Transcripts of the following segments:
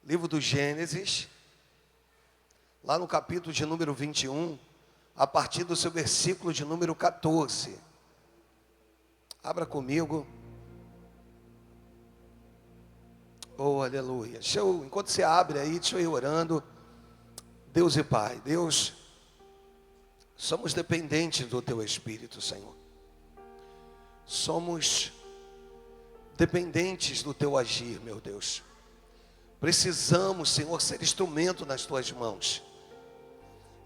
livro do Gênesis, lá no capítulo de número 21, a partir do seu versículo de número 14. Abra comigo. Oh, aleluia. Enquanto você abre aí, deixa eu ir orando. Deus e Pai, Deus, somos dependentes do Teu Espírito, Senhor. Somos dependentes do Teu agir, meu Deus. Precisamos, Senhor, ser instrumento nas Tuas mãos.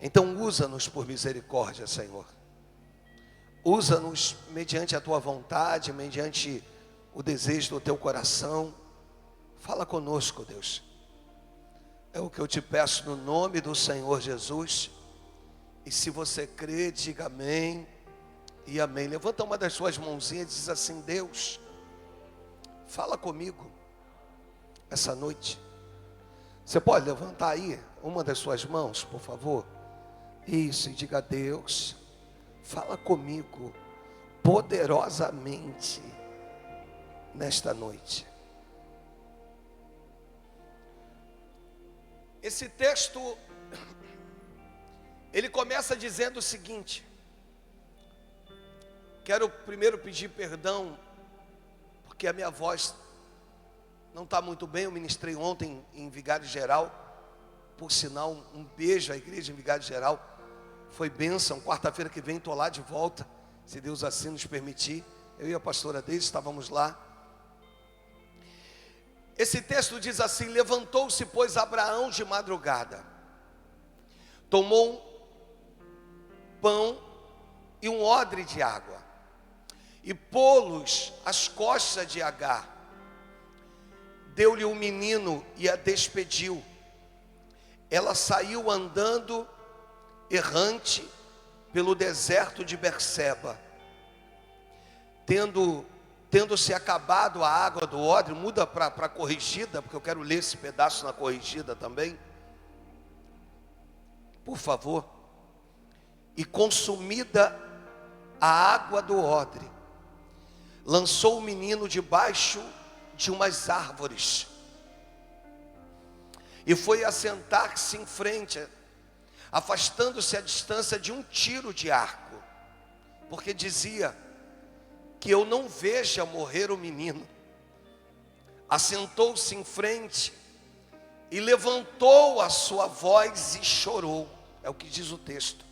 Então usa-nos por misericórdia, Senhor. Usa-nos mediante a Tua vontade, mediante o desejo do Teu coração. Fala conosco, Deus. É o que eu te peço no nome do Senhor Jesus. E se você crê, diga amém e amém. Levanta uma das suas mãozinhas e diz assim: Deus, fala comigo essa noite. Você pode levantar aí uma das suas mãos, por favor? Isso, e diga: Deus, fala comigo poderosamente nesta noite. Esse texto, ele começa dizendo o seguinte. Quero primeiro pedir perdão, porque a minha voz não está muito bem. Eu ministrei ontem em Vigário Geral. Por sinal, um beijo à igreja em Vigário Geral. Foi bênção. Quarta-feira que vem estou lá de volta, se Deus assim nos permitir. Eu e a pastora Deise estávamos lá. Esse texto diz assim: levantou-se, pois, Abraão de madrugada, tomou um pão e um odre de água, e pô-los às costas de Agar. Deu-lhe um menino e a despediu. Ela saiu andando errante pelo deserto de Berseba. Tendo-se acabado a água do odre, muda para corrigida, porque eu quero ler esse pedaço na corrigida também, por favor. E consumida a água do odre, lançou o menino debaixo de umas árvores e foi assentar-se em frente, afastando-se a distância de um tiro de arco, porque dizia: que eu não veja morrer o menino. Assentou-se em frente e levantou a sua voz e chorou. É o que diz o texto.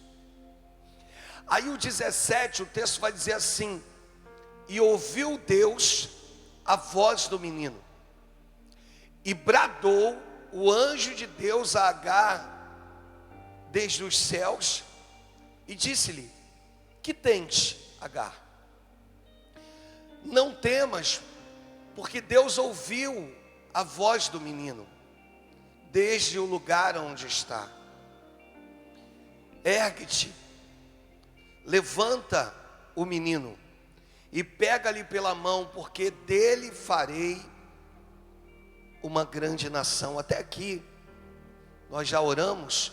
Aí o 17, o texto vai dizer assim: e ouviu Deus a voz do menino, e bradou o anjo de Deus a Agar desde os céus, e disse-lhe: que tens, Agar? Não temas, porque Deus ouviu a voz do menino desde o lugar onde está. Ergue-te, levanta o menino e pega-lhe pela mão, porque dele farei uma grande nação. Até aqui nós já oramos,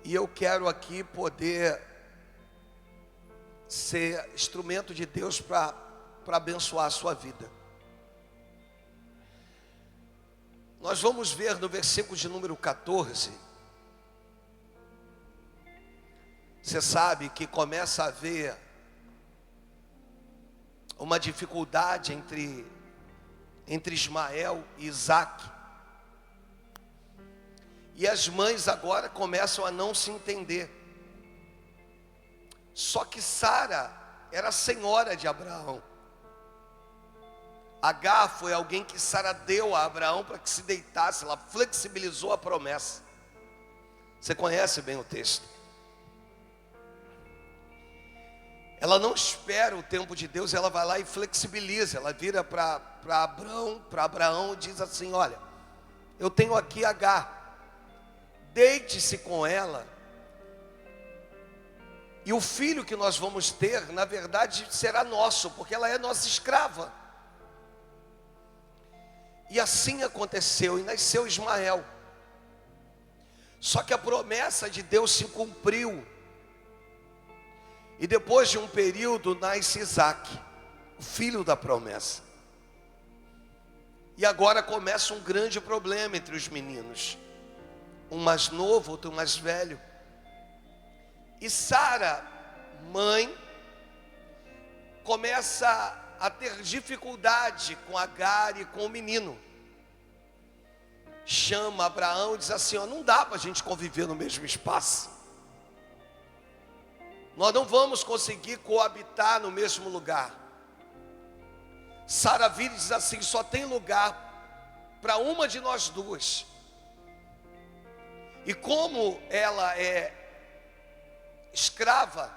e eu quero aqui poder ser instrumento de Deus para abençoar a sua vida. Nós vamos ver no versículo de número 14. Você sabe que começa a haver uma dificuldade entre Ismael e Isaac. E as mães agora começam a não se entender. Só que Sara era a senhora de Abraão. Agar foi alguém que Sara deu a Abraão para que se deitasse. Ela flexibilizou a promessa. Você conhece bem o texto. Ela não espera o tempo de Deus, ela vai lá e flexibiliza. Ela vira para Abraão e diz assim: olha, eu tenho aqui Agar, deite-se com ela, e o filho que nós vamos ter, na verdade, será nosso, porque ela é nossa escrava. E assim aconteceu, e nasceu Ismael. Só que a promessa de Deus se cumpriu. E depois de um período nasce Isaac, o filho da promessa. E agora começa um grande problema entre os meninos. Um mais novo, outro mais velho. E Sara, mãe, começa a ter dificuldade com Agar e com o menino. Chama Abraão e diz assim: ó, não dá para a gente conviver no mesmo espaço. Nós não vamos conseguir coabitar no mesmo lugar. Sara vira e diz assim: só tem lugar para uma de nós duas. E como ela é escrava,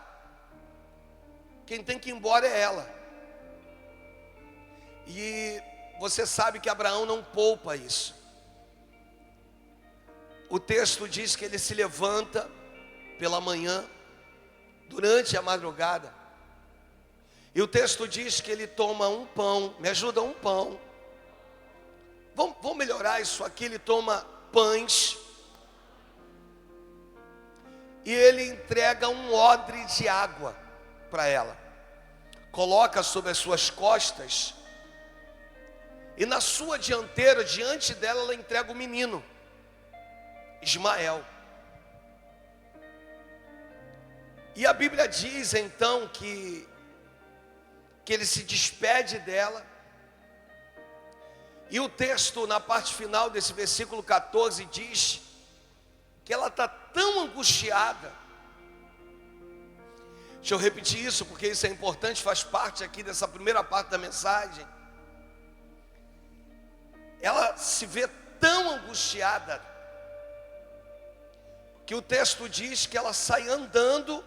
quem tem que ir embora é ela. E você sabe que Abraão não poupa isso. O texto diz que ele se levanta pela manhã, durante a madrugada. E o texto diz que ele toma um pão, me ajuda, um pão. Vamos melhorar isso aqui, ele toma pães. E ele entrega um odre de água para ela. Coloca sobre as suas costas. E na sua dianteira, diante dela, ela entrega o menino, Ismael. E a Bíblia diz então que ele se despede dela. E o texto, na parte final desse versículo 14, diz que ela está tão angustiada. Deixa eu repetir isso, porque isso é importante, faz parte aqui dessa primeira parte da mensagem. Ela se vê tão angustiada, que o texto diz que ela sai andando,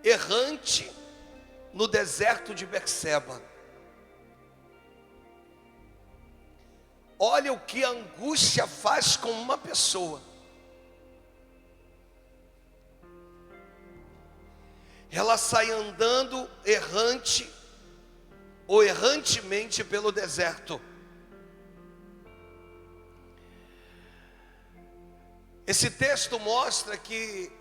errante, no deserto de Berseba. Olha o que a angústia faz com uma pessoa. Ela sai andando errante, ou errantemente pelo deserto. Esse texto mostra que,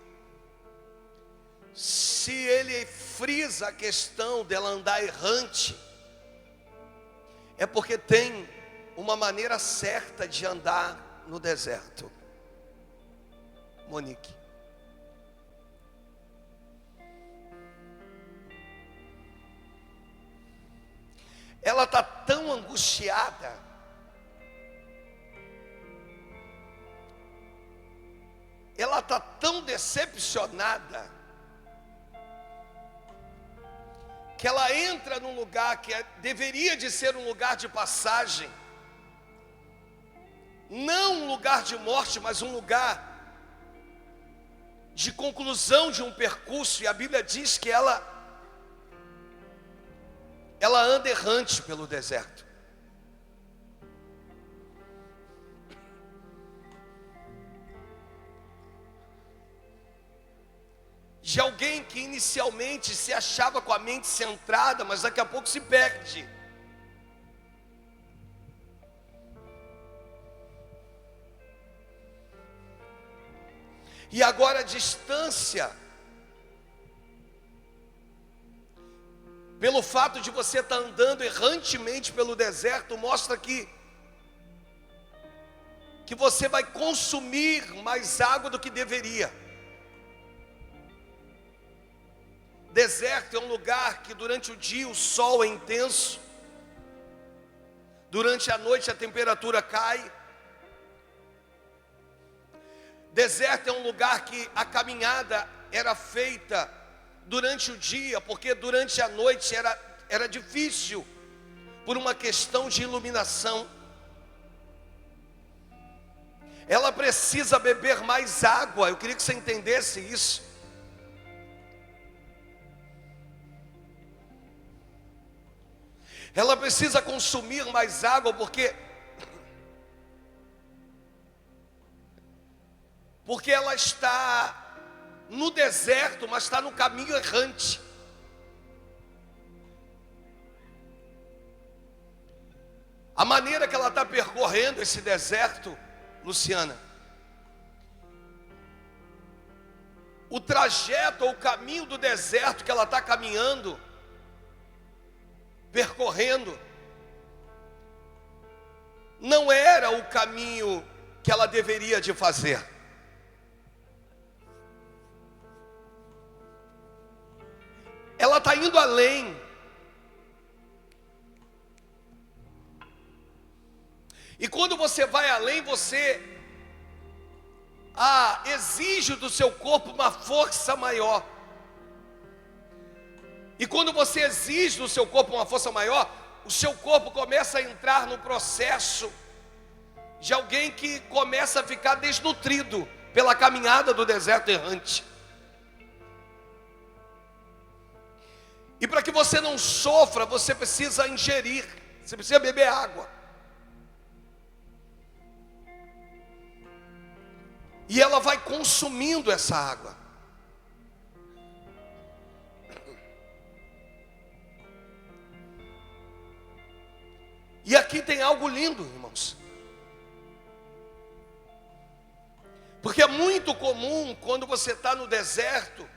se ele frisa a questão dela andar errante, é porque tem uma maneira certa de andar no deserto. Monique. Ela está tão angustiada, ela está tão decepcionada, que ela entra num lugar que deveria de ser um lugar de passagem, não um lugar de morte, mas um lugar de conclusão de um percurso. E a Bíblia diz que ela anda errante pelo deserto. De alguém que inicialmente se achava com a mente centrada, mas daqui a pouco se perde. E agora a distância, pelo fato de você estar andando errantemente pelo deserto, mostra que você vai consumir mais água do que deveria. Deserto é um lugar que durante o dia o sol é intenso, durante a noite a temperatura cai. Deserto é um lugar que a caminhada era feita durante o dia, porque durante a noite era difícil, por uma questão de iluminação. Ela precisa beber mais água. Eu queria que você entendesse isso. Ela precisa consumir mais água, porque ela está no deserto, mas está no caminho errante. A maneira que ela está percorrendo esse deserto, Luciana, o trajeto ou o caminho do deserto que ela está caminhando, percorrendo, não era o caminho que ela deveria de fazer. Ela está indo além. E quando você vai além, você exige do seu corpo uma força maior. E quando você exige do seu corpo uma força maior, o seu corpo começa a entrar no processo de alguém que começa a ficar desnutrido pela caminhada do deserto errante. E para que você não sofra, você precisa ingerir, você precisa beber água. E ela vai consumindo essa água. E aqui tem algo lindo, irmãos. Porque é muito comum quando você está no deserto,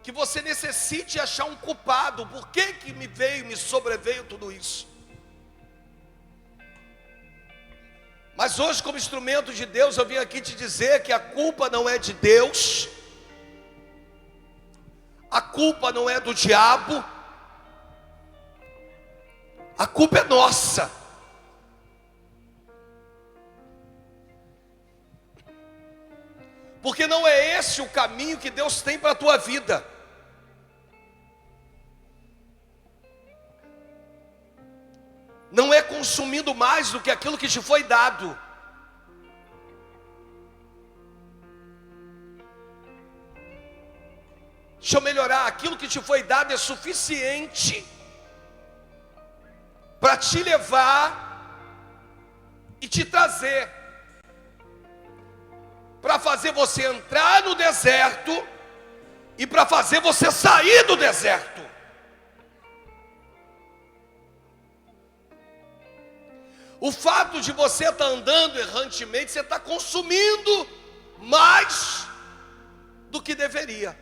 que você necessite achar um culpado. Por que me sobreveio tudo isso? Mas hoje, como instrumento de Deus, eu vim aqui te dizer que a culpa não é de Deus, a culpa não é do diabo, a culpa é nossa. Porque não é esse o caminho que Deus tem para a tua vida. Não é consumindo mais do que aquilo que te foi dado. Deixa eu melhorar. Aquilo que te foi dado é suficiente para te levar e te trazer, para fazer você entrar no deserto e para fazer você sair do deserto. O fato de você estar andando errantemente, você está consumindo mais do que deveria.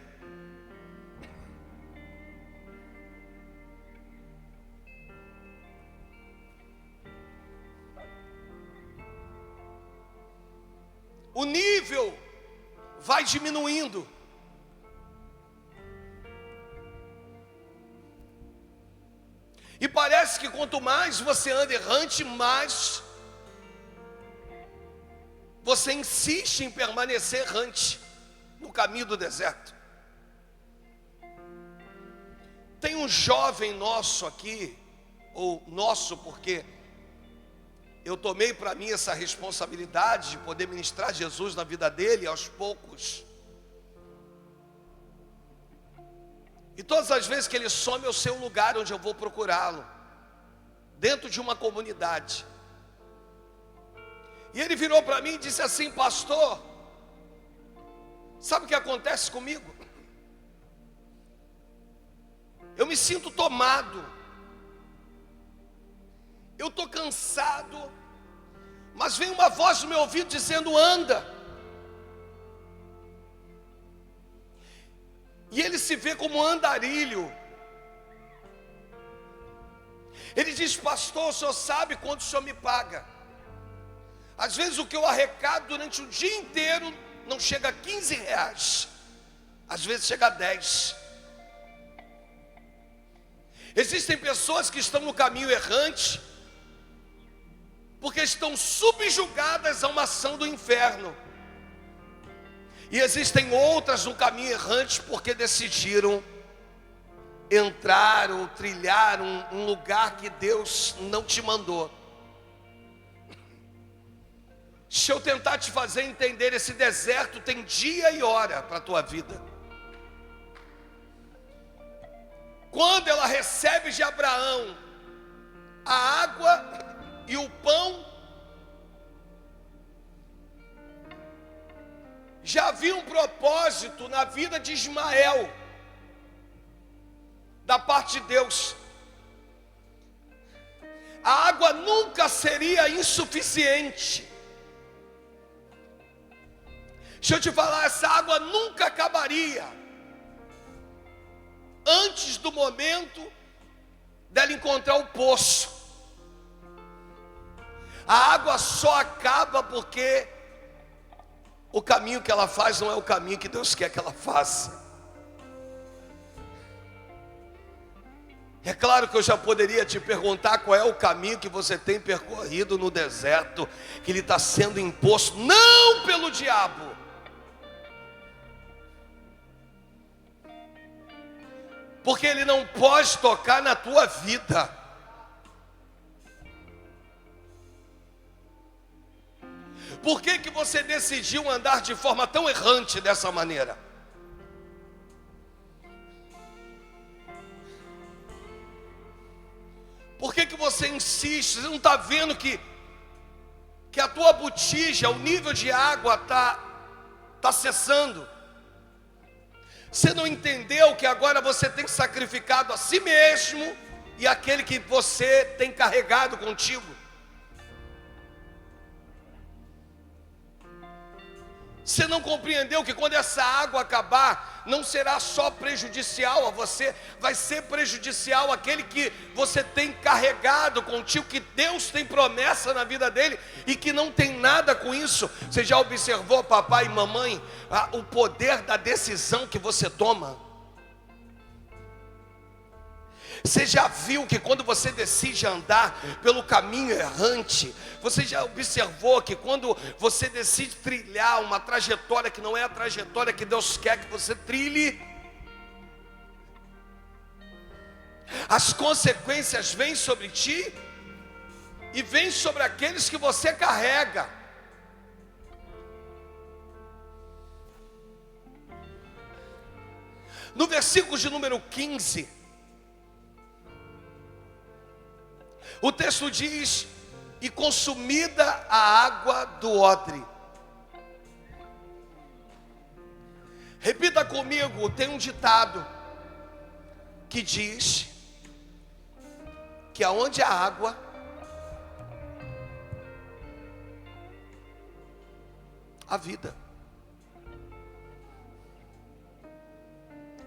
O nível vai diminuindo. E parece que quanto mais você anda errante, mais você insiste em permanecer errante no caminho do deserto. Tem um jovem nosso aqui, ou nosso porque eu tomei para mim essa responsabilidade de poder ministrar Jesus na vida dele aos poucos. E todas as vezes que ele some, eu sei o lugar onde eu vou procurá-lo, dentro de uma comunidade. E ele virou para mim e disse assim: pastor, sabe o que acontece comigo? Eu me sinto tomado, eu estou cansado, mas vem uma voz no meu ouvido dizendo: anda. E ele se vê como andarilho. Ele diz: pastor, o senhor sabe quanto o senhor me paga? Às vezes o que eu arrecado durante o dia inteiro não chega a 15 reais, às vezes chega a 10. Existem pessoas que estão no caminho errante porque estão subjugadas a uma ação do inferno. E existem outras no caminho errante porque decidiram entrar ou trilhar um lugar que Deus não te mandou. Deixa eu tentar te fazer entender, esse deserto tem dia e hora para a tua vida. Quando ela recebe de Abraão a água e o pão, já havia um propósito na vida de Ismael, da parte de Deus. A água nunca seria insuficiente. Deixa eu te falar, essa água nunca acabaria antes do momento dela encontrar o poço. A água só acaba porque o caminho que ela faz não é o caminho que Deus quer que ela faça. É claro que eu já poderia te perguntar qual é o caminho que você tem percorrido no deserto, que ele está sendo imposto, não pelo diabo, porque ele não pode tocar na tua vida. Por que que você decidiu andar de forma tão errante dessa maneira? Por que que você insiste? Você não está vendo que a tua botija, o nível de água tá cessando? Você não entendeu que agora você tem sacrificado a si mesmo e aquele que você tem carregado contigo? Você não compreendeu que quando essa água acabar, não será só prejudicial a você, vai ser prejudicial àquele que você tem carregado contigo, que Deus tem promessa na vida dele e que não tem nada com isso. Você já observou, papai e mamãe, o poder da decisão que você toma? Você já viu que quando você decide andar pelo caminho errante, você já observou que quando você decide trilhar uma trajetória que não é a trajetória que Deus quer que você trilhe, as consequências vêm sobre ti e vêm sobre aqueles que você carrega. No versículo de número 15, o texto diz: e consumida a água do odre. Repita comigo, tem um ditado que diz que aonde há água, há vida.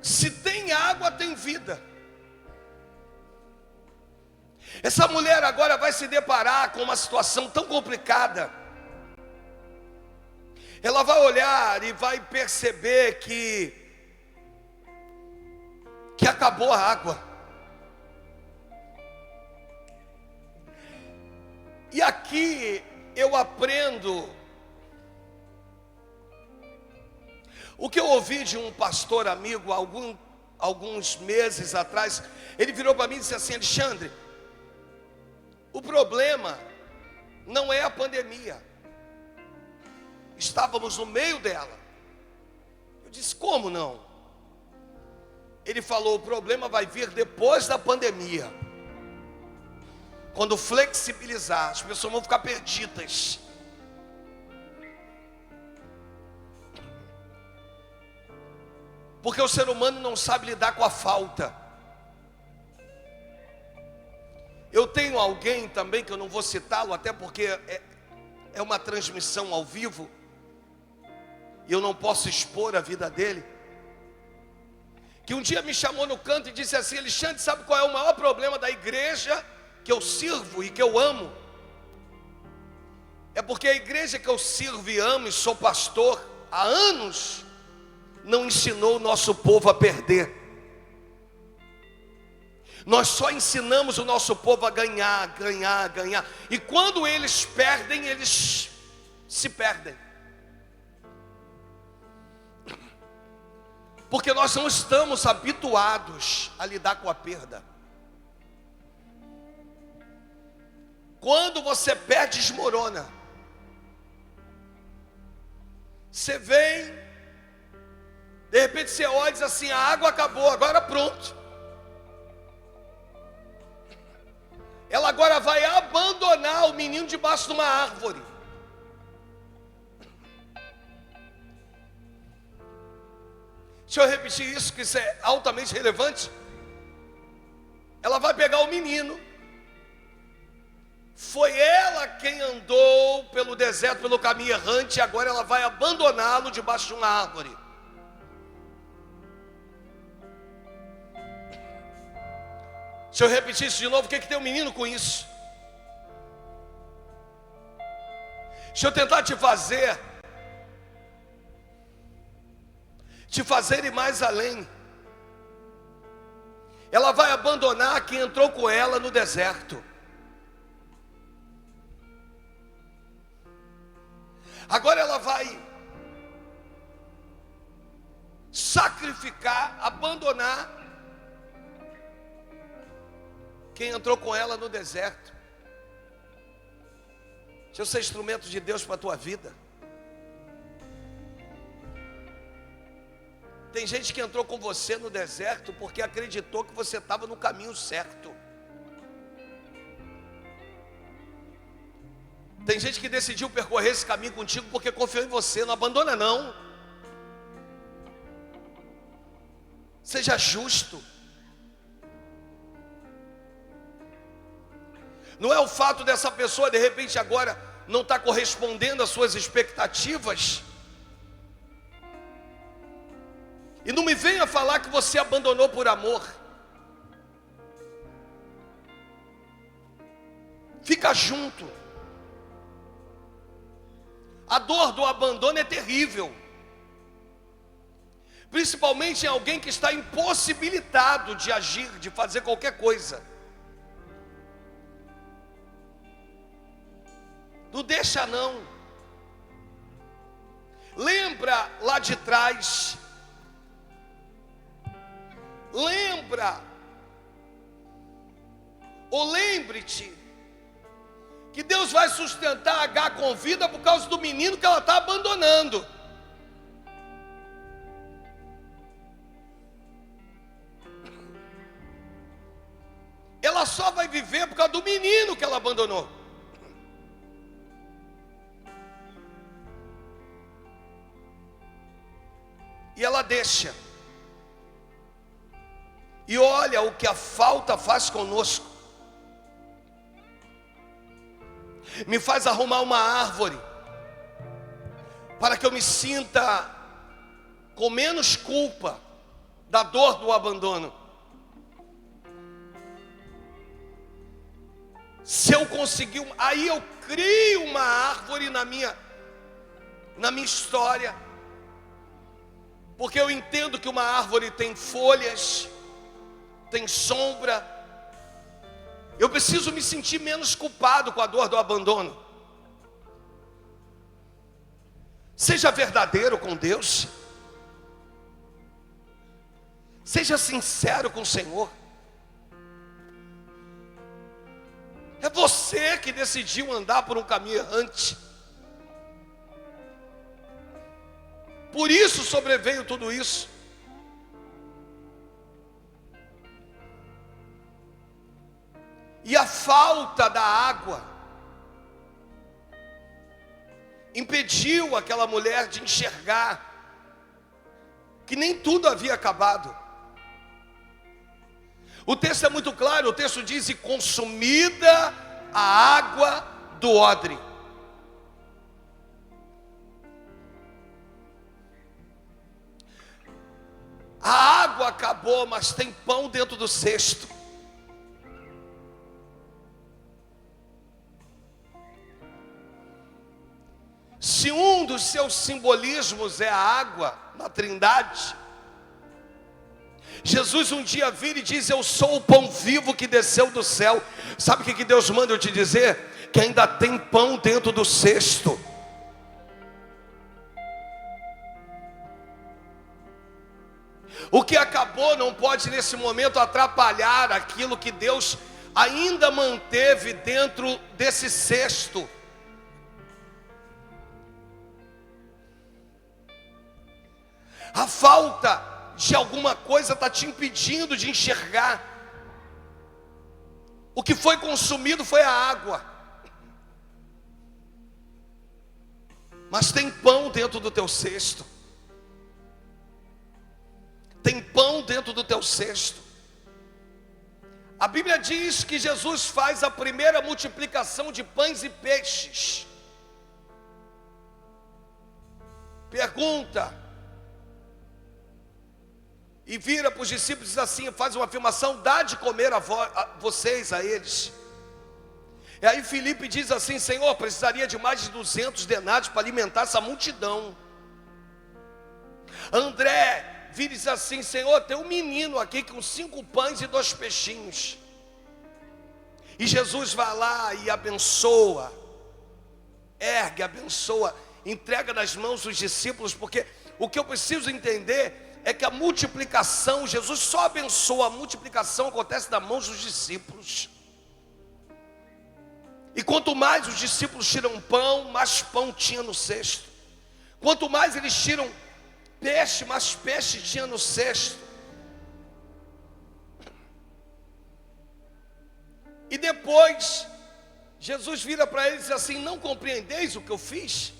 Se tem água, tem vida. Essa mulher agora vai se deparar com uma situação tão complicada. Ela vai olhar e vai perceber que acabou a água. E aqui eu aprendo o que eu ouvi de um pastor amigo alguns meses atrás. Ele virou para mim e disse assim: Alexandre, o problema não é a pandemia. Estávamos no meio dela. Eu disse: como não? Ele falou: o problema vai vir depois da pandemia. Quando flexibilizar, as pessoas vão ficar perdidas. Porque o ser humano não sabe lidar com a falta. Eu tenho alguém também, que eu não vou citá-lo, até porque é uma transmissão ao vivo, e eu não posso expor a vida dele, que um dia me chamou no canto e disse assim: Alexandre, sabe qual é o maior problema da igreja que eu sirvo e que eu amo? É porque a igreja que eu sirvo e amo, e sou pastor há anos, não ensinou o nosso povo a perder. Nós só ensinamos o nosso povo a ganhar, ganhar, ganhar. E quando eles perdem, eles se perdem. Porque nós não estamos habituados a lidar com a perda. Quando você perde, desmorona. Você vem, de repente você olha e diz assim: a água acabou, agora pronto. Ela agora vai abandonar o menino debaixo de uma árvore. Deixa eu repetir isso, que isso é altamente relevante. Ela vai pegar o menino. Foi ela quem andou pelo deserto, pelo caminho errante, e agora ela vai abandoná-lo debaixo de uma árvore. Deixa eu repetir isso de novo. O que tem um menino com isso? Deixa eu tentar te fazer ir mais além. Ela vai abandonar quem entrou com ela no deserto. Agora ela vai sacrificar, abandonar quem entrou com ela no deserto. Deixa eu ser instrumento de Deus para a tua vida. Tem gente que entrou com você no deserto porque acreditou que você estava no caminho certo. Tem gente que decidiu percorrer esse caminho contigo porque confiou em você. Não abandona não. Seja justo. Não é o fato dessa pessoa de repente agora não estar correspondendo às suas expectativas. E não me venha falar que você abandonou por amor. Fica junto. A dor do abandono é terrível. Principalmente em alguém que está impossibilitado de agir, de fazer qualquer coisa. Não deixa não. Lembra lá de trás. Lembra. Ou lembre-te que Deus vai sustentar H com vida por causa do menino que ela está abandonando. Ela só vai viver por causa do menino que ela abandonou. E ela deixa. E olha o que a falta faz conosco. Me faz arrumar uma árvore para que eu me sinta com menos culpa da dor do abandono. Se eu conseguir, aí eu crio uma árvore na minha história, porque eu entendo que uma árvore tem folhas, tem sombra. Eu preciso me sentir menos culpado com a dor do abandono. Seja verdadeiro com Deus. Seja sincero com o Senhor. É você que decidiu andar por um caminho errante. Por isso sobreveio tudo isso. E a falta da água impediu aquela mulher de enxergar que nem tudo havia acabado. O texto é muito claro, o texto diz: e consumida a água do odre. A água acabou, mas tem pão dentro do cesto. Se um dos seus simbolismos é a água na Trindade, Jesus um dia vira e diz: eu sou o pão vivo que desceu do céu. Sabe o que Deus manda eu te dizer? Que ainda tem pão dentro do cesto. O que acabou não pode nesse momento atrapalhar aquilo que Deus ainda manteve dentro desse cesto. A falta de alguma coisa está te impedindo de enxergar. O que foi consumido foi a água. Mas tem pão dentro do teu cesto. Tem pão dentro do teu cesto. A Bíblia diz que Jesus faz a primeira multiplicação de pães e peixes. Pergunta. E vira para os discípulos e diz assim, faz uma afirmação: dá de comer a vocês, a eles. E aí Filipe diz assim: Senhor, precisaria de mais de 200 denários para alimentar essa multidão. André vira e diz assim: Senhor, tem um menino aqui com 5 pães e 2 peixinhos. E Jesus vai lá e abençoa, ergue, abençoa, entrega nas mãos dos discípulos, porque o que eu preciso entender é que a multiplicação, Jesus só abençoa, a multiplicação acontece nas mãos dos discípulos. E quanto mais os discípulos tiram pão, mais pão tinha no cesto. Quanto mais eles tiram peixe, mais peixe tinha no cesto. E depois, Jesus vira para eles e diz assim: não compreendeis o que eu fiz?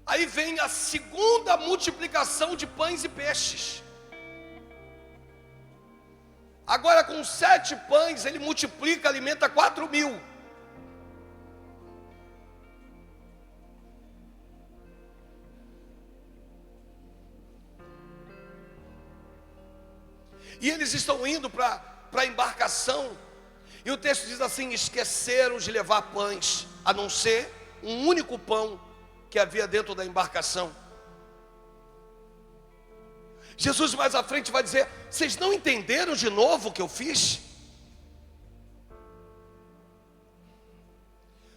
Aí vem a segunda multiplicação de pães e peixes. Agora com 7 pães ele multiplica, alimenta 4.000. E eles estão indo para a embarcação. E o texto diz assim: esqueceram de levar pães, a não ser um único pão que havia dentro da embarcação. Jesus mais à frente vai dizer: vocês não entenderam de novo o que eu fiz?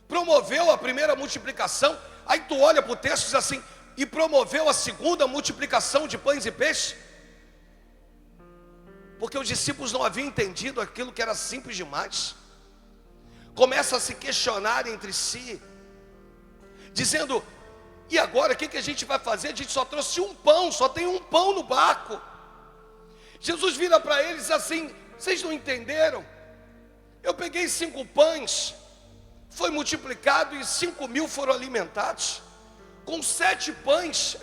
Promoveu a primeira multiplicação. Aí tu olha para o texto e diz assim: e promoveu a segunda multiplicação de pães e peixes. Porque os discípulos não haviam entendido aquilo que era simples demais. Começa a se questionar entre si, dizendo: e agora, o que a gente vai fazer? A gente só trouxe um pão, só tem um pão no barco. Jesus vira para eles e diz assim: vocês não entenderam? Eu peguei 5 pães, foi multiplicado e 5.000 foram alimentados. Com 7 pães,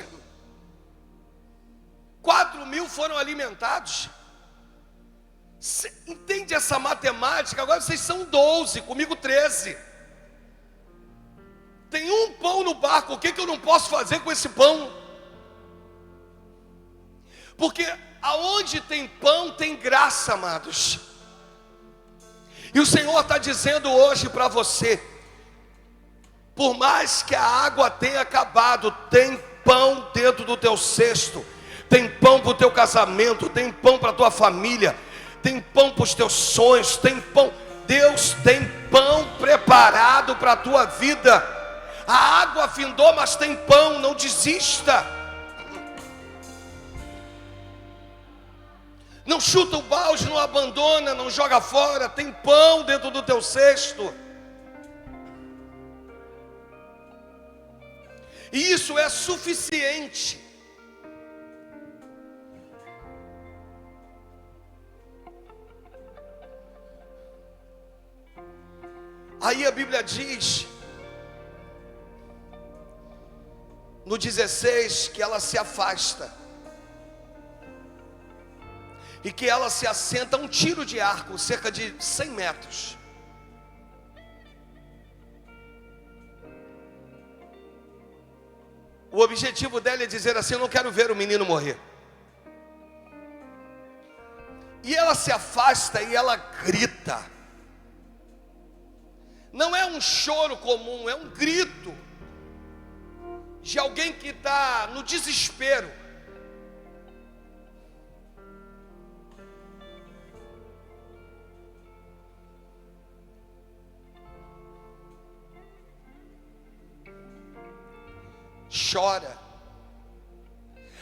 4.000 foram alimentados. Cê entende essa matemática? Agora vocês são 12, comigo 13. Tem um pão no barco, o que eu não posso fazer com esse pão? Porque aonde tem pão, tem graça, amados. E o Senhor está dizendo hoje para você: por mais que a água tenha acabado, tem pão dentro do teu cesto. Tem pão para o teu casamento, tem pão para a tua família, tem pão para os teus sonhos, tem pão. Deus tem pão preparado para a tua vida. A água findou, mas tem pão, não desista. Não chuta o balde, não abandona, não joga fora. Tem pão dentro do teu cesto. E isso é suficiente. Aí a Bíblia diz, no 16, que ela se afasta e que ela se assenta a um tiro de arco, cerca de 100 metros. O objetivo dela é dizer assim: eu não quero ver o menino morrer. E ela se afasta e ela grita. Não é um choro comum, é um grito de alguém que está no desespero. Chora.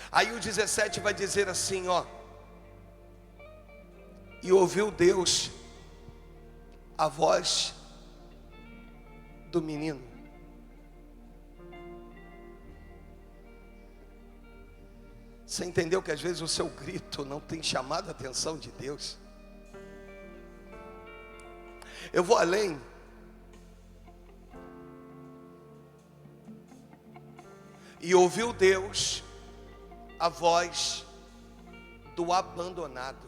Aí o 17 vai dizer assim, ó: e ouviu Deus a voz do menino. Você entendeu que às vezes o seu grito não tem chamado a atenção de Deus? Eu vou além. E ouviu Deus a voz do abandonado.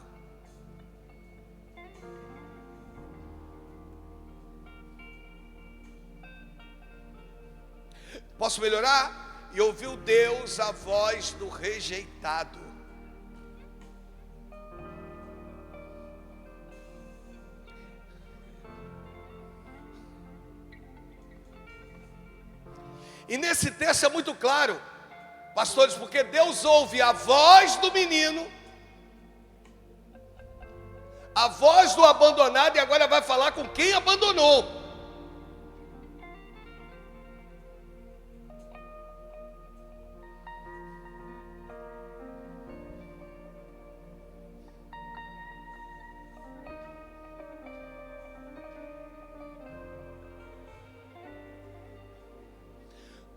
Posso melhorar? E ouviu Deus a voz do rejeitado. E nesse texto é muito claro, pastores, porque Deus ouve a voz do menino, a voz do abandonado, e agora vai falar com quem abandonou.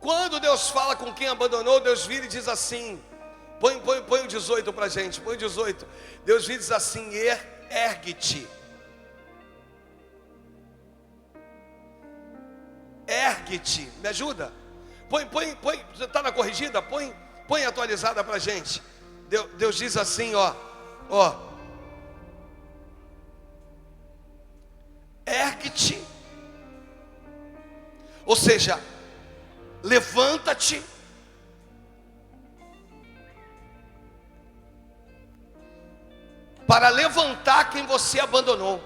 Quando Deus fala com quem abandonou, Deus vira e diz assim, põe o 18 para a gente, põe o 18. Deus vira e diz assim, ergue-te. Ergue-te, me ajuda? Põe, está na corrigida? Põe atualizada para a gente. Deus diz assim, ó. Ergue-te. Ou seja, levanta-te para levantar quem você abandonou.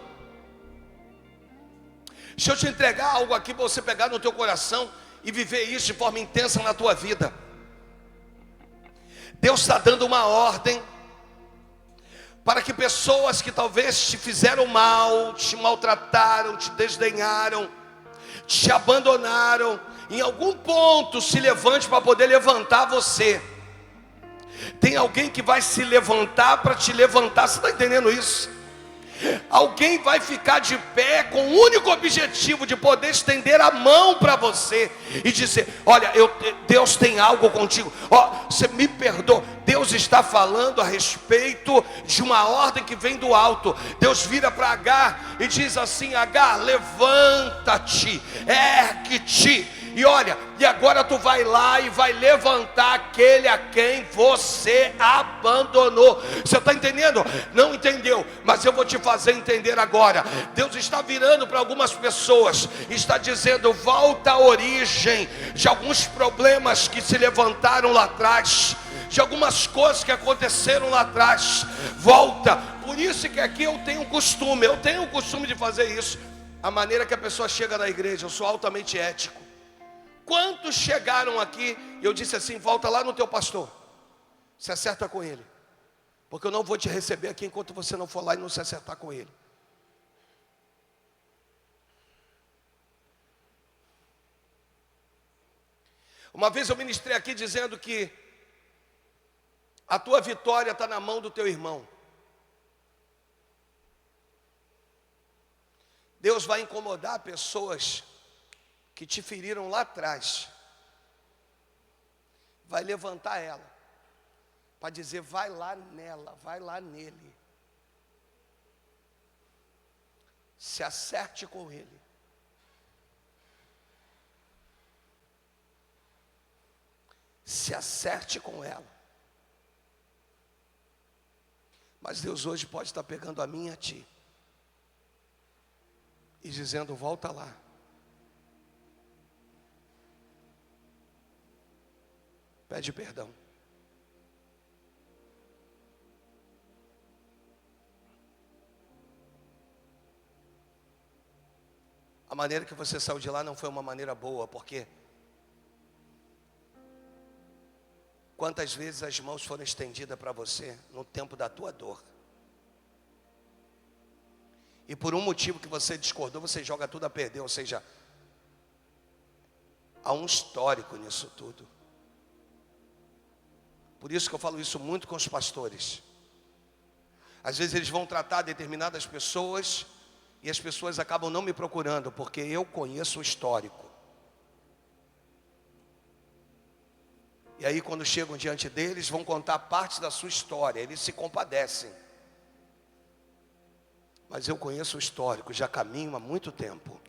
Deixa eu te entregar algo aqui para você pegar no teu coração e viver isso de forma intensa na tua vida. Deus está dando uma ordem para que pessoas que talvez te fizeram mal, te maltrataram, te desdenharam, te abandonaram, em algum ponto se levante para poder levantar você. Tem alguém que vai se levantar para te levantar, você está entendendo isso? Alguém vai ficar de pé com o único objetivo de poder estender a mão para você e dizer, olha, Deus tem algo contigo, você me perdoa. Deus está falando a respeito de uma ordem que vem do alto. Deus vira para Agar e diz assim, Agar, levanta-te, ergue-te. E olha, e agora tu vai lá e vai levantar aquele a quem você abandonou. Você está entendendo? Não entendeu, mas eu vou te fazer entender agora. Deus está virando para algumas pessoas, está dizendo, volta à origem de alguns problemas que se levantaram lá atrás, de algumas coisas que aconteceram lá atrás. Volta. Por isso que aqui eu tenho o costume de fazer isso. A maneira que a pessoa chega na igreja, eu sou altamente ético. Quantos chegaram aqui e eu disse assim, volta lá no teu pastor, se acerta com ele, porque eu não vou te receber aqui enquanto você não for lá e não se acertar com ele. Uma vez eu ministrei aqui dizendo que a tua vitória está na mão do teu irmão. Deus vai incomodar pessoas que te feriram lá atrás, vai levantar ela, para dizer, vai lá nela, vai lá nele, se acerte com ele. Se acerte com ela. Mas Deus hoje pode estar pegando a mim e a ti, e dizendo, volta lá. Pede perdão. A maneira que você saiu de lá não foi uma maneira boa, porque quantas vezes as mãos foram estendidas para você no tempo da tua dor, e por um motivo que você discordou, você joga tudo a perder. Ou seja, há um histórico nisso tudo. Por isso que eu falo isso muito com os pastores. Às vezes eles vão tratar determinadas pessoas e as pessoas acabam não me procurando, porque eu conheço o histórico. E aí quando chegam diante deles, vão contar parte da sua história, eles se compadecem. Mas eu conheço o histórico, já caminho há muito tempo.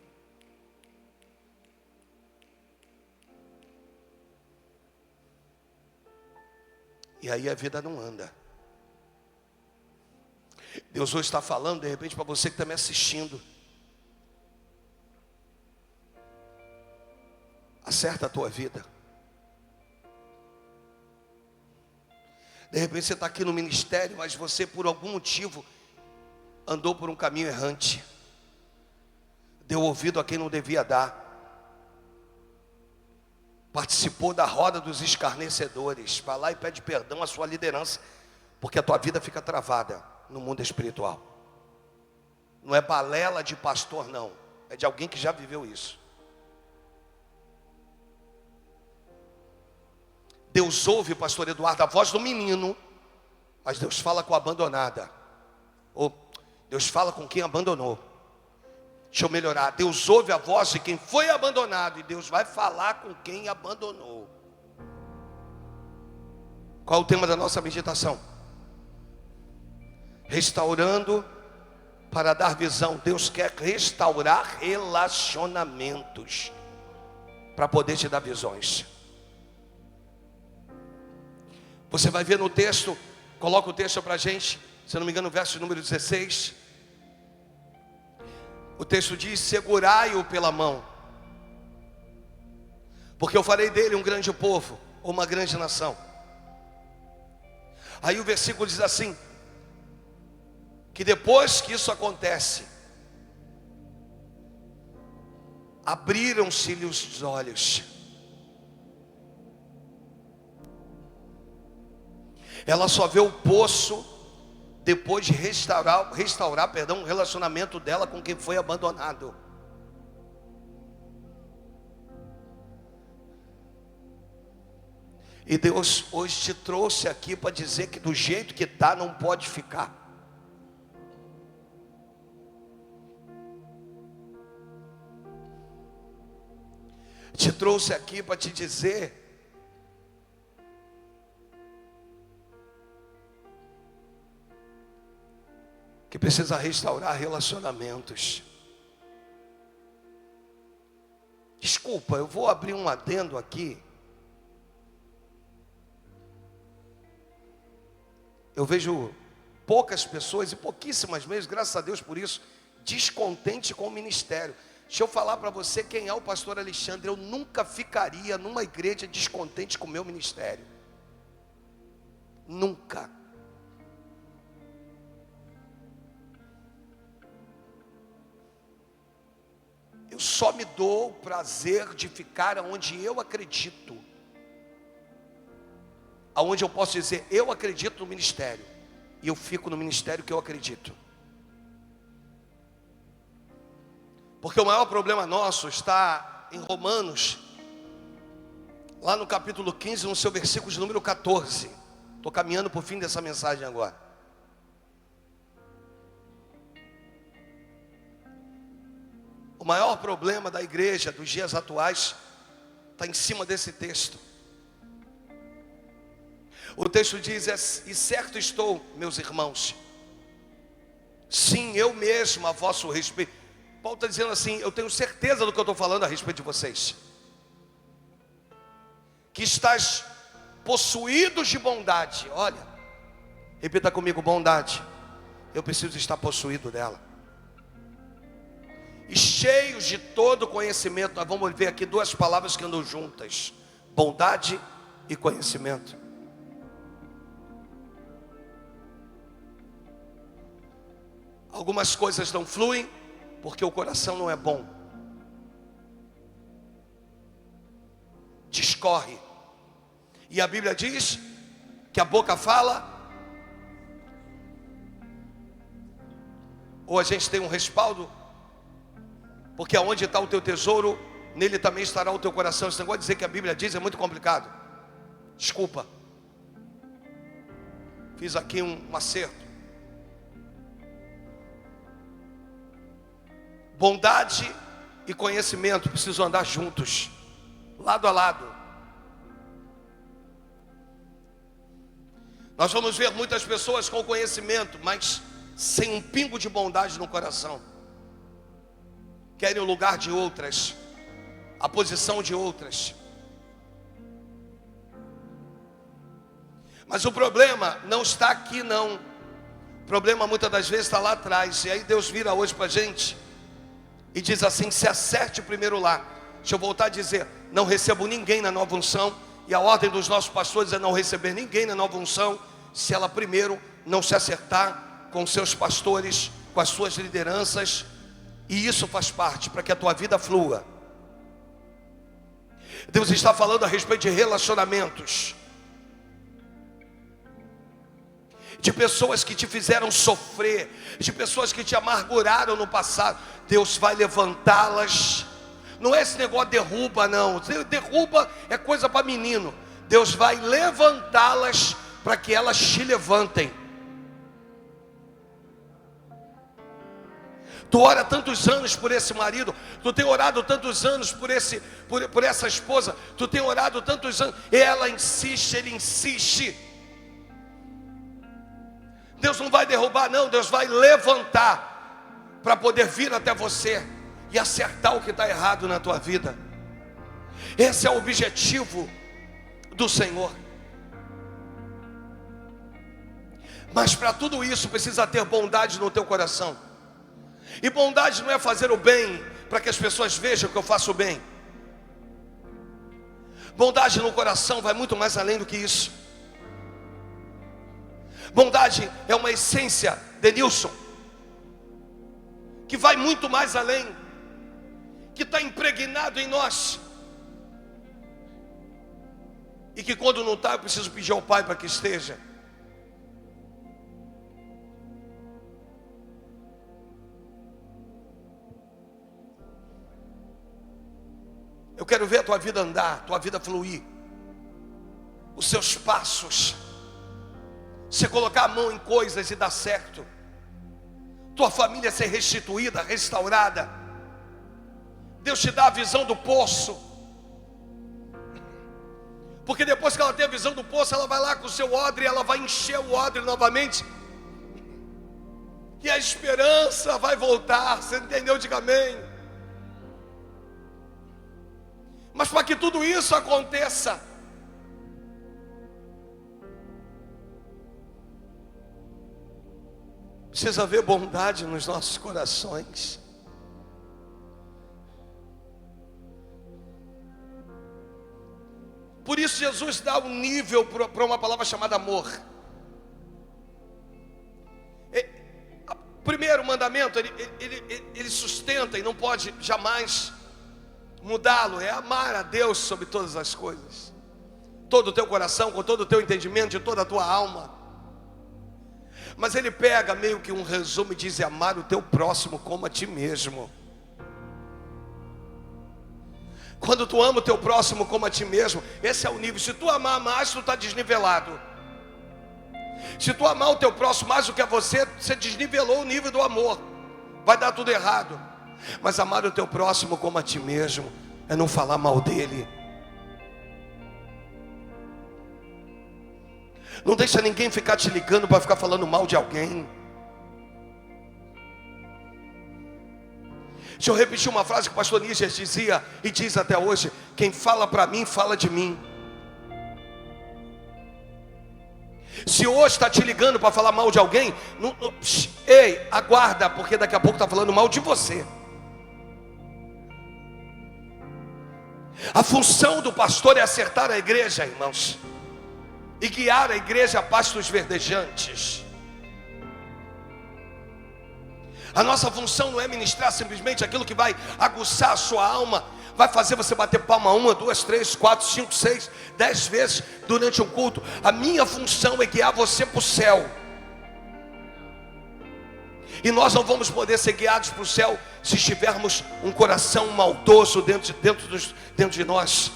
E aí a vida não anda. Deus hoje está falando, de repente, para você que está me assistindo. Acerta a tua vida. De repente você está aqui no ministério, mas você por algum motivo andou por um caminho errante. Deu ouvido a quem não devia dar. participou da roda dos escarnecedores. Vai lá e pede perdão à sua liderança, porque a tua vida fica travada no mundo espiritual. Não é balela de pastor, não. É de alguém que já viveu isso. Deus ouve, pastor Eduardo, a voz do menino, mas Deus fala com a abandonada. Ou Deus fala com quem abandonou. Deixa eu melhorar. Deus ouve a voz de quem foi abandonado, e Deus vai falar com quem abandonou. Qual é o tema da nossa meditação? Restaurando para dar visão. Deus quer restaurar relacionamentos para poder te dar visões. Você vai ver no texto, coloca o texto para a gente, se não me engano, verso número 16. O texto diz: segurai-o pela mão, porque eu farei dele um grande povo, ou uma grande nação. Aí o versículo diz assim, que depois que isso acontece, abriram-se-lhe os olhos. Ela só vê o poço depois de restaurar o relacionamento dela com quem foi abandonado. E Deus hoje te trouxe aqui para dizer que do jeito que está não pode ficar. Te trouxe aqui para te dizer que precisa restaurar relacionamentos. Desculpa, eu vou abrir um adendo aqui. Eu vejo poucas pessoas, e pouquíssimas mesmo, graças a Deus por isso, descontente com o ministério. Deixa eu falar para você quem é o pastor Alexandre. Eu nunca ficaria numa igreja descontente com o meu ministério. Nunca. Eu só me dou o prazer de ficar onde eu acredito. Aonde eu posso dizer, eu acredito no ministério. E eu fico no ministério que eu acredito. Porque o maior problema nosso está em Romanos, lá no capítulo 15, no seu versículo de número 14. Estou caminhando para o fim dessa mensagem agora. O maior problema da igreja dos dias atuais está em cima desse texto. O texto diz: e certo estou, meus irmãos, sim, eu mesmo a vosso respeito. Paulo está dizendo assim: eu tenho certeza do que eu estou falando a respeito de vocês, que estáis possuídos de bondade. Olha, repita comigo: bondade. Eu preciso estar possuído dela. E cheios de todo conhecimento. Nós vamos ver aqui duas palavras que andam juntas: bondade e conhecimento. Algumas coisas não fluem porque o coração não é bom. Discorre. E a Bíblia diz que a boca fala, ou a gente tem um respaldo, porque aonde está o teu tesouro, nele também estará o teu coração. Esse negócio de dizer que a Bíblia diz é muito complicado. Desculpa. Fiz aqui um acerto. Bondade e conhecimento precisam andar juntos, lado a lado. Nós vamos ver muitas pessoas com conhecimento, mas sem um pingo de bondade no coração. Querem o lugar de outras, a posição de outras. Mas o problema não está aqui não. O problema muitas das vezes está lá atrás. E aí Deus vira hoje para a gente e diz assim: se acerte primeiro lá. Deixa eu voltar a dizer: não recebo ninguém na nova unção. E a ordem dos nossos pastores é não receber ninguém na nova unção, se ela primeiro não se acertar com seus pastores, com as suas lideranças. E isso faz parte para que a tua vida flua. Deus está falando a respeito de relacionamentos, de pessoas que te fizeram sofrer, de pessoas que te amarguraram no passado. Deus vai levantá-las. Não é esse negócio derruba, não. Derruba é coisa para menino. Deus vai levantá-las para que elas te levantem. Tu ora tantos anos por esse marido, tu tem orado tantos anos por essa esposa, tu tem orado tantos anos, ela insiste, ele insiste. Deus não vai derrubar, não. Deus vai levantar para poder vir até você e acertar o que está errado na tua vida. Esse é o objetivo do Senhor. Mas para tudo isso precisa ter bondade no teu coração. E bondade não é fazer o bem para que as pessoas vejam que eu faço o bem. Bondade no coração vai muito mais além do que isso. Bondade é uma essência de Nilson, que vai muito mais além, que está impregnado em nós, e que quando não está, eu preciso pedir ao Pai para que esteja. Eu quero ver a tua vida andar, a tua vida fluir, os seus passos. Você colocar a mão em coisas e dar certo. Tua família ser restituída, restaurada. Deus te dá a visão do poço. Porque depois que ela tem a visão do poço, ela vai lá com o seu odre, ela vai encher o odre novamente. E a esperança vai voltar. Você entendeu? Diga amém. Mas para que tudo isso aconteça, precisa haver bondade nos nossos corações. Por isso Jesus dá um nível para uma palavra chamada amor. O primeiro mandamento, ele sustenta e não pode jamais mudá-lo, é amar a Deus sobre todas as coisas, todo o teu coração, com todo o teu entendimento, de toda a tua alma. Mas ele pega meio que um resumo e diz: amar o teu próximo como a ti mesmo. Quando tu ama o teu próximo como a ti mesmo, esse é o nível. Se tu amar mais, tu está desnivelado. Se tu amar o teu próximo mais do que a você, você desnivelou o nível do amor. Vai dar tudo errado. Mas amar o teu próximo como a ti mesmo é não falar mal dele. Não deixa ninguém ficar te ligando para ficar falando mal de alguém. Deixa eu repetir uma frase que o pastor Níger dizia e diz até hoje: quem fala para mim, fala de mim. Se hoje está te ligando para falar mal de alguém, ei, aguarda, porque daqui a pouco está falando mal de você. A função do pastor é acertar a igreja, irmãos, e guiar a igreja a pastos verdejantes. A nossa função não é ministrar simplesmente aquilo que vai aguçar a sua alma, vai fazer você bater palma 1, 2, 3, 4, 5, 6, 10 vezes durante um culto. A minha função é guiar você para o céu. E nós não vamos poder ser guiados para o céu se tivermos um coração maldoso dentro de nós.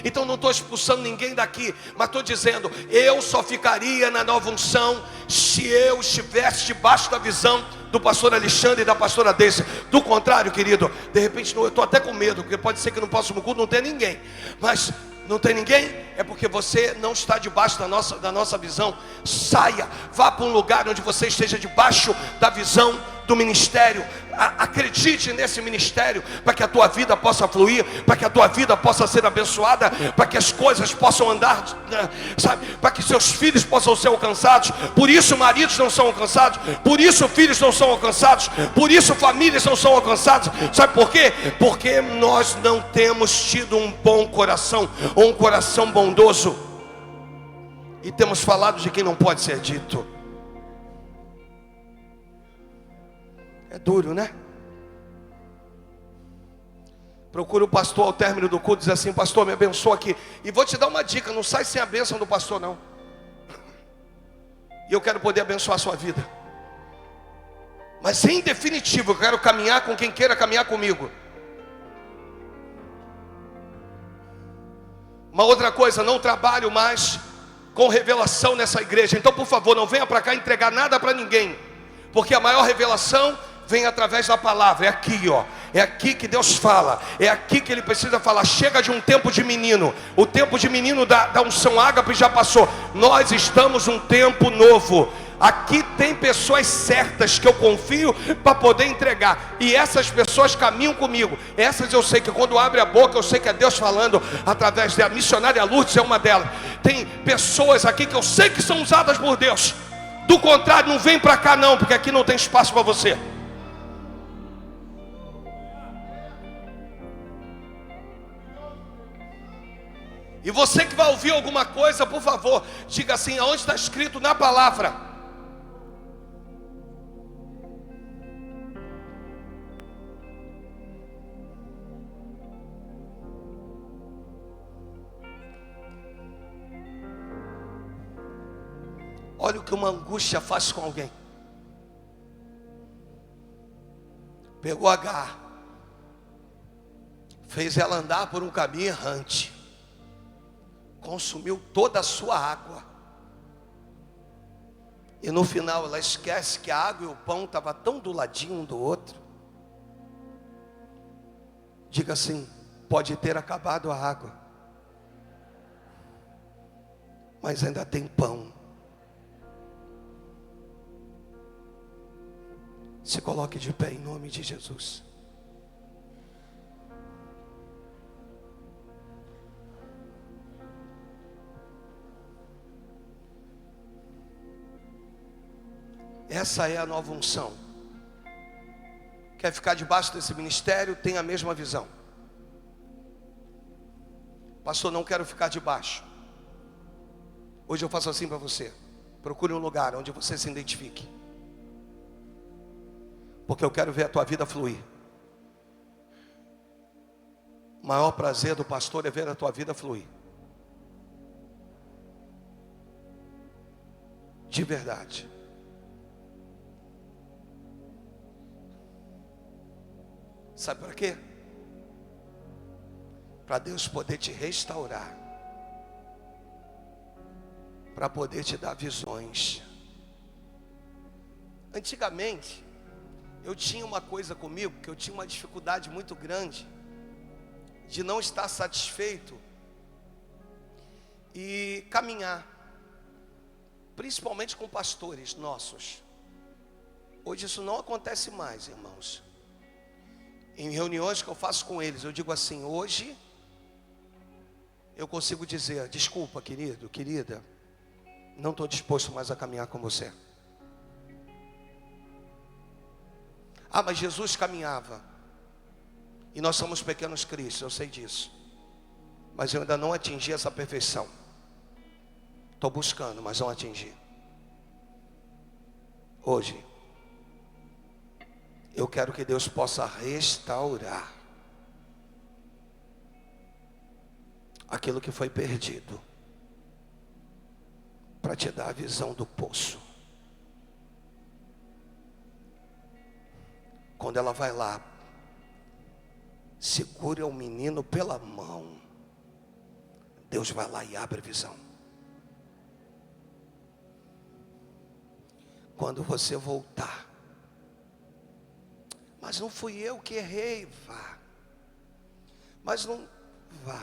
Então não estou expulsando ninguém daqui, mas estou dizendo: eu só ficaria na nova unção se eu estivesse debaixo da visão do pastor Alexandre e da pastora Deise. Do contrário, querido, de repente eu estou até com medo, porque pode ser que no próximo culto não tenha ninguém. Mas não tem ninguém, é porque você não está debaixo da nossa visão. Saia, vá para um lugar onde você esteja debaixo da visão do ministério. Acredite nesse ministério, para que a tua vida possa fluir, para que a tua vida possa ser abençoada, para que as coisas possam andar, sabe, para que seus filhos possam ser alcançados. Por isso maridos não são alcançados, por isso filhos não são alcançados, por isso famílias não são alcançadas. Sabe por quê? Porque nós não temos tido um bom coração, ou um coração bondoso, e temos falado de quem não pode ser dito. É duro, né? Procura o pastor ao término do culto e diz assim: pastor, me abençoa aqui. E vou te dar uma dica: não sai sem a bênção do pastor, não. E eu quero poder abençoar a sua vida. Mas em definitivo, eu quero caminhar com quem queira caminhar comigo. Uma outra coisa, não trabalho mais com revelação nessa igreja. Então, por favor, não venha para cá entregar nada para ninguém, porque a maior revelação vem através da palavra. É aqui, ó. É aqui que Deus fala. É aqui que Ele precisa falar. Chega de um tempo de menino. O tempo de menino da unção ágape já passou. Nós estamos num tempo novo. Aqui tem pessoas certas que eu confio para poder entregar. E essas pessoas caminham comigo. Essas eu sei que quando abre a boca, eu sei que é Deus falando através dela. A missionária Lourdes é uma delas. Tem pessoas aqui que eu sei que são usadas por Deus. Do contrário, não vem para cá não, porque aqui não tem espaço para você. E você que vai ouvir alguma coisa, por favor, diga assim: aonde está escrito na palavra? Olha o que uma angústia faz com alguém. Pegou Agar, fez ela andar por um caminho errante, consumiu toda a sua água, e no final ela esquece que a água e o pão estavam tão do ladinho um do outro. Diga assim: pode ter acabado a água, mas ainda tem pão. Se coloque de pé em nome de Jesus. Essa é a nova unção. Quer ficar debaixo desse ministério? Tem a mesma visão. Pastor, não quero ficar debaixo. Hoje eu faço assim para você: procure um lugar onde você se identifique, porque eu quero ver a tua vida fluir. O maior prazer do pastor é ver a tua vida fluir. De verdade. Sabe para quê? Para Deus poder te restaurar, para poder te dar visões. Antigamente, eu tinha uma coisa comigo, que eu tinha uma dificuldade muito grande de não estar satisfeito e caminhar, principalmente com pastores nossos. Hoje isso não acontece mais, irmãos. Em reuniões que eu faço com eles, eu digo assim: hoje eu consigo dizer: desculpa, querido, querida, não estou disposto mais a caminhar com você. Ah, mas Jesus caminhava. E nós somos pequenos cristos, eu sei disso. Mas eu ainda não atingi essa perfeição. Estou buscando, mas não atingi. Hoje, eu quero que Deus possa restaurar aquilo que foi perdido, para te dar a visão do poço. Quando ela vai lá, segura o menino pela mão, Deus vai lá e abre a visão. Quando você voltar: mas não fui eu que errei. Vá. Mas não vá.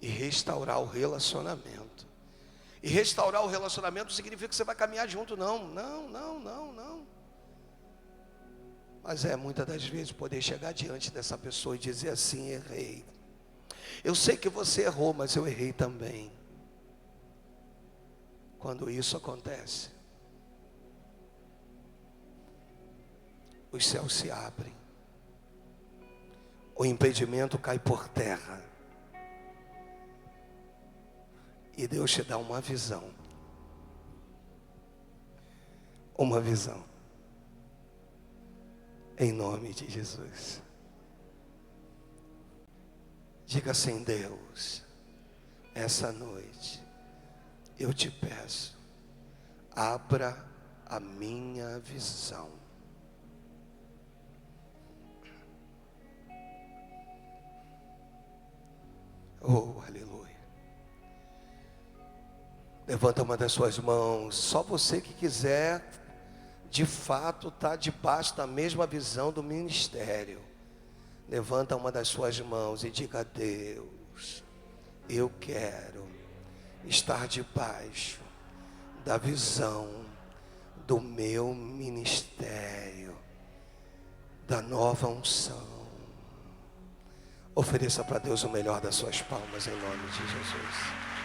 E restaurar o relacionamento. E restaurar o relacionamento não significa que você vai caminhar junto, não. Não. Mas é muitas das vezes poder chegar diante dessa pessoa e dizer assim: errei. Eu sei que você errou, mas eu errei também. Quando isso acontece, os céus se abrem, o impedimento cai por terra, e Deus te dá uma visão. Uma visão. Em nome de Jesus. Diga assim: Deus, essa noite eu te peço, abra a minha visão. Oh, aleluia. Levanta uma das suas mãos. Só você que quiser, de fato, está debaixo da mesma visão do ministério. Levanta uma das suas mãos e diga: Deus, eu quero estar debaixo da visão do meu ministério, da nova unção. Ofereça para Deus o melhor das suas palmas, em nome de Jesus.